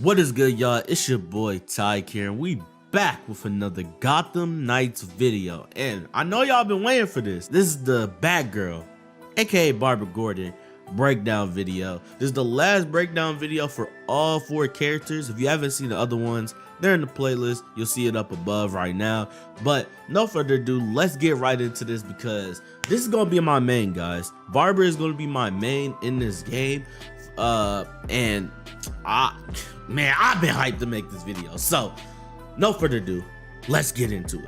What is good, y'all? It's your boy Tyke here, and we back with another Gotham Knights video. And I know y'all been waiting for this. This is the Batgirl, aka Barbara Gordon, breakdown video. This is the last breakdown video for all 4 characters. If you haven't seen the other ones, they're in the playlist. You'll see it up above right now. But no further ado, let's get right into this because this is gonna be my main, guys. Barbara is gonna be my main in this game. And I've been hyped to make this video. So no further ado, let's get into it.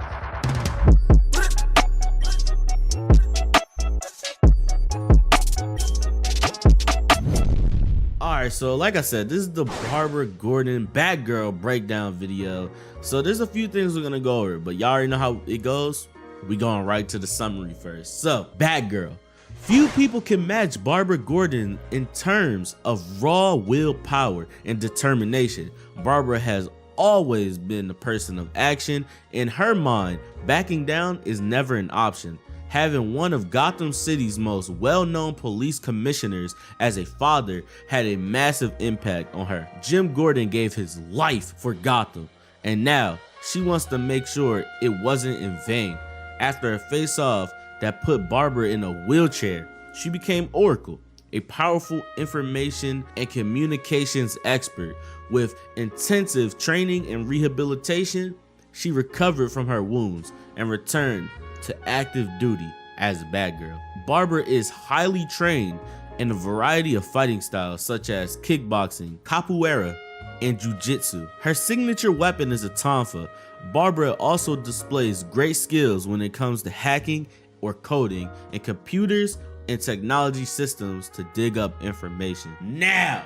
Alright, so like I said, this is the Barbara Gordon Batgirl breakdown video. So there's a few things we're gonna go over, but y'all already know how it goes. We going right to the summary first. So, Batgirl. Few people can match Barbara Gordon in terms of raw willpower and determination. Barbara has always been the person of action. In her mind, backing down is never an option. Having one of Gotham City's most well-known police commissioners as a father had a massive impact on her. Jim Gordon gave his life for Gotham, and now she wants to make sure it wasn't in vain. After a face-off that put Barbara in a wheelchair, she became Oracle, a powerful information and communications expert. With intensive training and rehabilitation, she recovered from her wounds and returned to active duty as Batgirl. Barbara is highly trained in a variety of fighting styles such as kickboxing, capoeira, and jiu-jitsu. Her signature weapon is a tonfa. Barbara also displays great skills when it comes to hacking or coding in computers and technology systems to dig up information. Now,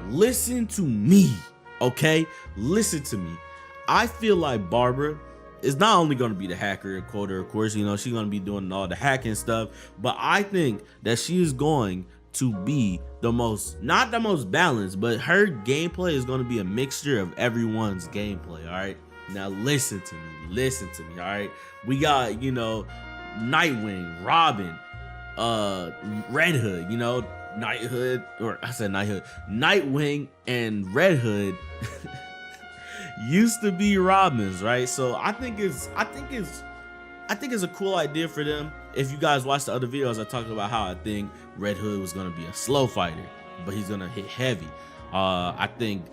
listen to me, okay? Listen to me. I feel like Barbara is not only going to be the hacker and coder, of course, you know, she's going to be doing all the hacking stuff, but I think that she is going to be the most, not the most balanced, but her gameplay is going to be a mixture of everyone's gameplay, all right? Now listen to me, all right? We got, you know, Nightwing, Robin, Red Hood, you know, Nightwing and Red Hood used to be Robins, right? So I think it's a cool idea for them. If you guys watch the other videos, I talked about how I think Red Hood was gonna be a slow fighter, but he's gonna hit heavy. I think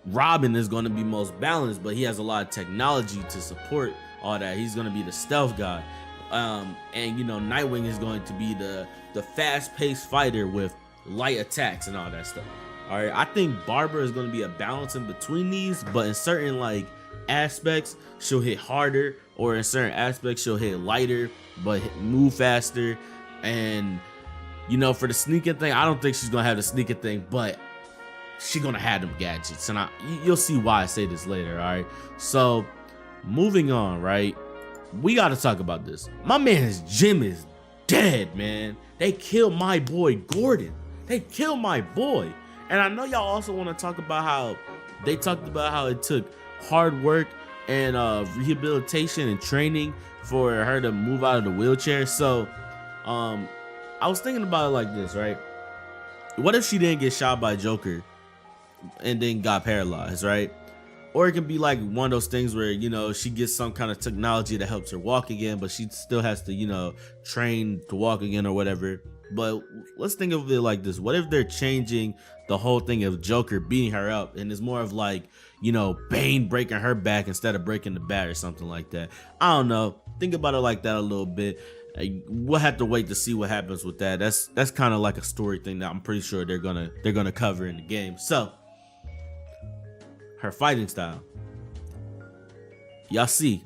Robin is gonna be most balanced, but he has a lot of technology to support all that. He's gonna be the stealth guy. And you know, Nightwing is going to be the fast-paced fighter with light attacks and all that stuff. All right, I think Barbara is going to be a balance in between these, but in certain like aspects she'll hit harder, or in certain aspects she'll hit lighter but move faster. And you know, for the sneaking thing, I don't think she's gonna have the sneaking thing, but she's gonna have them gadgets, and you'll see why I say this later. All right, so moving on, right? We got to talk about this. My man's Jim is dead, man. They killed my boy Gordon. They killed my boy. And I know y'all also want to talk about how they talked about how it took hard work and rehabilitation and training for her to move out of the wheelchair. So I was thinking about it like this, right? What if she didn't get shot by Joker and then got paralyzed, right? Or it can be like one of those things where, you know, she gets some kind of technology that helps her walk again, but she still has to, you know, train to walk again or whatever. But let's think of it like this. What if they're changing the whole thing of Joker beating her up, and it's more of like, you know, Bane breaking her back instead of breaking the bat or something like that? I don't know. Think about it like that a little bit. We'll have to wait to see what happens with that. That's kind of like a story thing that I'm pretty sure they're gonna cover in the game. So her fighting style, y'all see,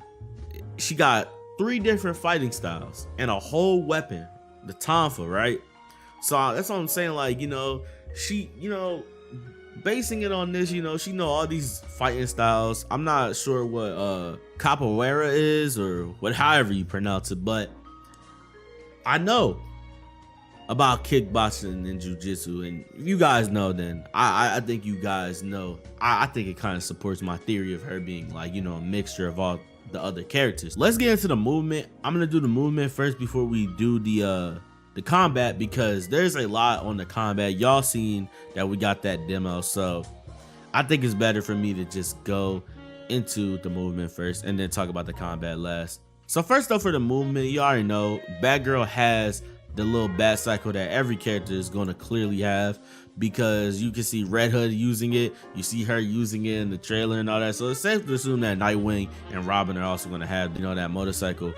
she got 3 different fighting styles and a whole weapon, the tonfa, right? So that's what I'm saying. Like, you know, she, you know, basing it on this, you know, she know all these fighting styles. I'm not sure what capoeira is, or what, however you pronounce it, but I know about kickboxing and jiu-jitsu, and if you guys know, then I think you guys know. I think it kind of supports my theory of her being like, you know, a mixture of all the other characters. Let's get into the movement. I'm gonna do the movement first before we do the combat, because there's a lot on the combat. Y'all seen that we got that demo, so I think it's better for me to just go into the movement first and then talk about the combat last. So first up for the movement, you already know Batgirl has the little bat cycle that every character is going to clearly have, because you can see Red Hood using it, you see her using it in the trailer and all that. So it's safe to assume that Nightwing and Robin are also going to have, you know, that motorcycle.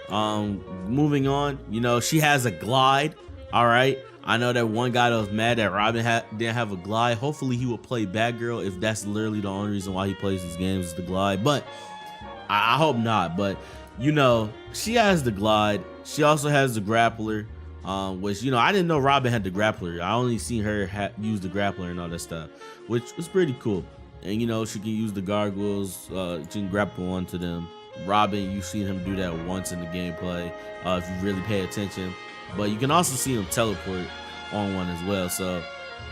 Moving on, you know, she has a glide. All right, I know that one guy that was mad that Robin didn't have a glide. Hopefully he will play Batgirl if that's literally the only reason why he plays these games is the glide, but I hope not. But you know, she has the glide. She also has the grappler, which, you know, I didn't know Robin had the grappler. I only seen her use the grappler and all that stuff, which was pretty cool. And you know, she can use the gargoyles, she can grapple onto them. Robin, you've seen him do that once in the gameplay, if you really pay attention. But you can also see him teleport on one as well, so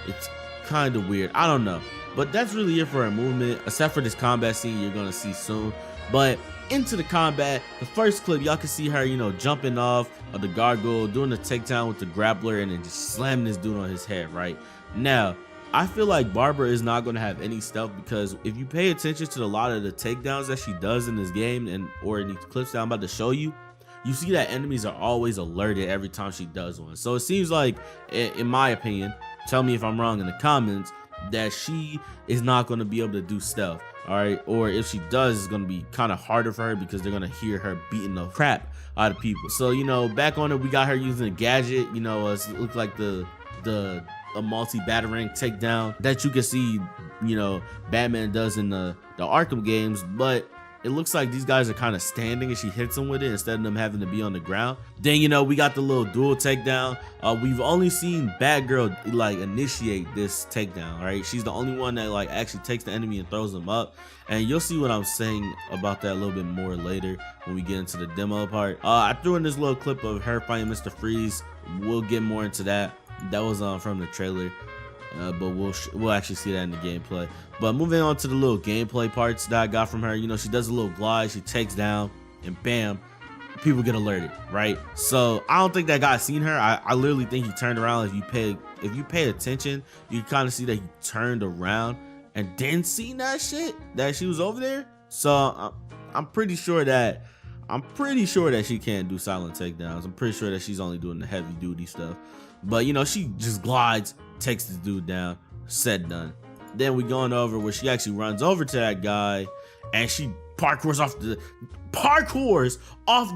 it's kind of weird. I don't know, but that's really it for her movement, except for this combat scene you're gonna see soon. But into the combat, the first clip, y'all can see her, you know, jumping off of the gargoyle, doing the takedown with the grappler, and then just slamming this dude on his head. Right now, I feel like Barbara is not going to have any stealth, because if you pay attention to a lot of the takedowns that she does in this game and or in these clips that I'm about to show you, you see that enemies are always alerted every time she does one. So it seems like, in my opinion, tell me if I'm wrong in the comments, that she is not going to be able to do stealth. All right, or if she does, it's going to be kind of harder for her, because they're going to hear her beating the crap out of people. So, you know, back on it, we got her using a gadget. You know, it looked like a multi-batarang takedown that you can see, you know, Batman does in the Arkham games, but it looks like these guys are kind of standing and she hits them with it instead of them having to be on the ground. Then, you know, we got the little dual takedown. We've only seen Batgirl like initiate this takedown, right? She's the only one that like actually takes the enemy and throws them up. And you'll see what I'm saying about that a little bit more later when we get into the demo part. I threw in this little clip of her fighting Mr. Freeze. We'll get more into that. That was from the trailer. But we'll actually see that in the gameplay. But moving on to the little gameplay parts that I got from her, you know, she does a little glide, she takes down, and bam, people get alerted, right? So I don't think that guy seen her. I literally think he turned around. If you pay attention, you kind of see that he turned around and then seen that shit, that she was over there. So I'm pretty sure that she can't do silent takedowns. I'm pretty sure that she's only doing the heavy duty stuff. But you know, she just glides, takes the dude down, said done. Then we going over where she actually runs over to that guy and she parkours off the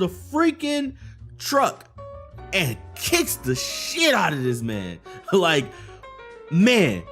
freaking truck and kicks the shit out of this man. Like, man,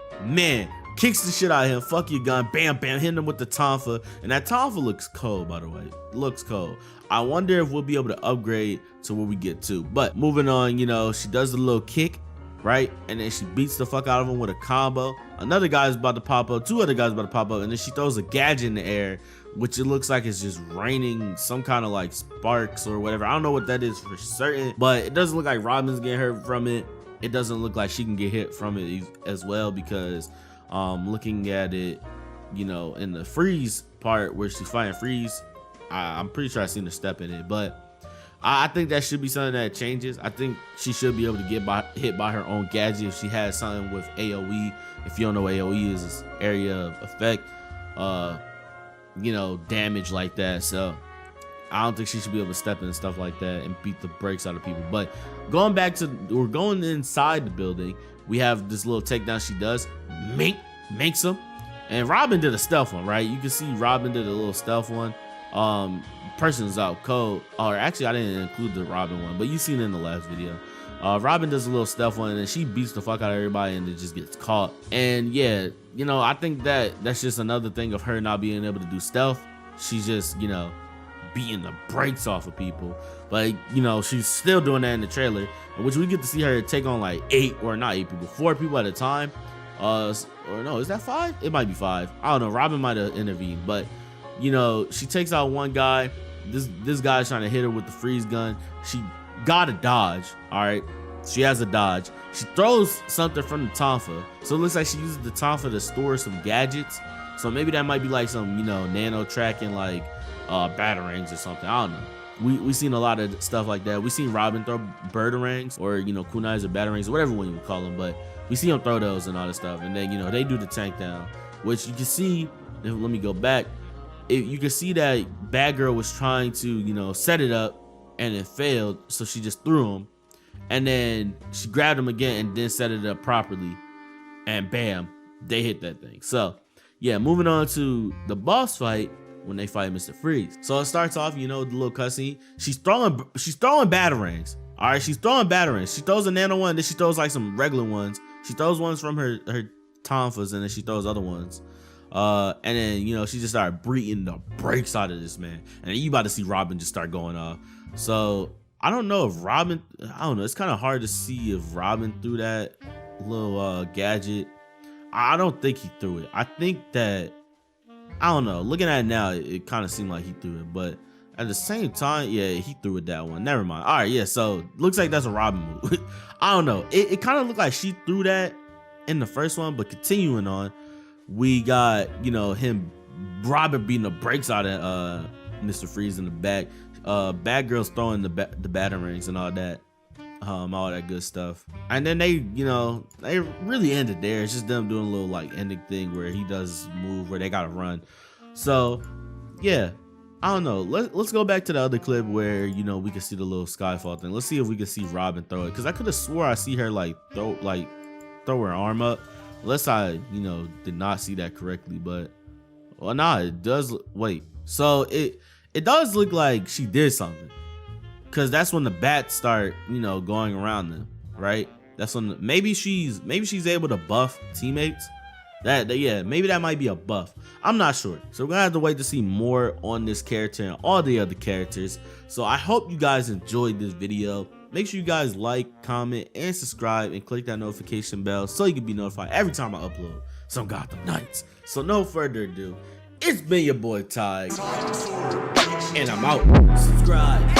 kicks the shit out of him. Fuck your gun, bam, hitting him with the tonfa. And that tonfa looks cold, by the way. It looks cold. I wonder if we'll be able to upgrade to where we get to. But moving on, you know, she does the little kick, right? And then she beats the fuck out of him with a combo. Another guy's about to pop up, two other guys about to pop up, and then she throws a gadget in the air, which it looks like it's just raining some kind of like sparks or whatever. I don't know what that is for certain, but it doesn't look like Robin's getting hurt from it. It doesn't look like she can get hit from it as well, because looking at it, you know, in the freeze part where she's fighting Freeze, I'm pretty sure I seen her step in it, but I think that should be something that changes. I think she should be able to get hit by her own gadget if she has something with AoE. If you don't know what AoE is, it's area of effect, you know, damage like that. So I don't think she should be able to step in and stuff like that and beat the brakes out of people. But going back to, we're going inside the building. We have this little takedown she does, makes him, and Robin did a stealth one, right? You can see Robin did a little stealth one. Person's out cold, or actually I didn't include the Robin one, but you seen it in the last video. Robin does a little stealth one and then she beats the fuck out of everybody and it just gets caught. And yeah, you know, I think that's just another thing of her not being able to do stealth. She's just, you know, beating the brakes off of people. But you know, she's still doing that in the trailer, in which we get to see her take on like 4 people at a time. Or no, is that 5? It might be 5. I don't know. Robin might have intervened, but you know, she takes out one guy. This guy's trying to hit her with the freeze gun. She got a dodge. All right, she has a dodge. She throws something from the tonfa, so it looks like she uses the tonfa to store some gadgets. So maybe that might be like some, you know, nano tracking, like batarangs or something. I don't know. We seen a lot of stuff like that. We seen Robin throw birdarangs, or you know, kunais or batarangs or whatever one you would call them, but we see them throw those and all this stuff. And then, you know, they do the tank down. which you can see. Let me go back. You can see that Batgirl was trying to, you know, set it up and it failed, so she just threw him, and then she grabbed him again and then set it up properly, and bam, they hit that thing. So yeah, moving on to the boss fight when they fight Mr. Freeze. So it starts off, you know, the little cutscene. She's throwing batarangs. All right, she's throwing batarangs. She throws a nano one, then she throws like some regular ones. She throws ones from her tonfas, and then she throws other ones. And then, you know, she just started beating the brakes out of this man. And then you about to see Robin just start going off. So I don't know if Robin, I don't know. It's kind of hard to see if Robin threw that little gadget. I don't think he threw it. I think that, I don't know. Looking at it now, it kind of seemed like he threw it. But at the same time, yeah, he threw it that one. Never mind. All right, yeah. So looks like that's a Robin move. I don't know. It kind of looked like she threw that in the first one. But continuing on, we got, you know, Robin beating the brakes out of Mr. Freeze in the back. Batgirl's throwing the batarangs and all that good stuff. And then they, you know, they really ended there. It's just them doing a little like ending thing where he does move where they gotta run. So yeah, I don't know. Let's go back to the other clip where, you know, we can see the little Skyfall thing. Let's see if we can see Robin throw it, because I could have swore I see her like throw her arm up, unless I, you know, did not see that correctly. But well, nah, it does. Wait, so it does look like she did something, because that's when the bats start, you know, going around them, right? That's when maybe she's able to buff teammates. Yeah, maybe that might be a buff. I'm not sure. So we're gonna have to wait to see more on this character and all the other characters. So I hope you guys enjoyed this video. Make sure you guys like, comment, and subscribe, and click that notification bell so you can be notified every time I upload some Gotham Knights. So no further ado, it's been your boy Tige, and I'm out. Subscribe.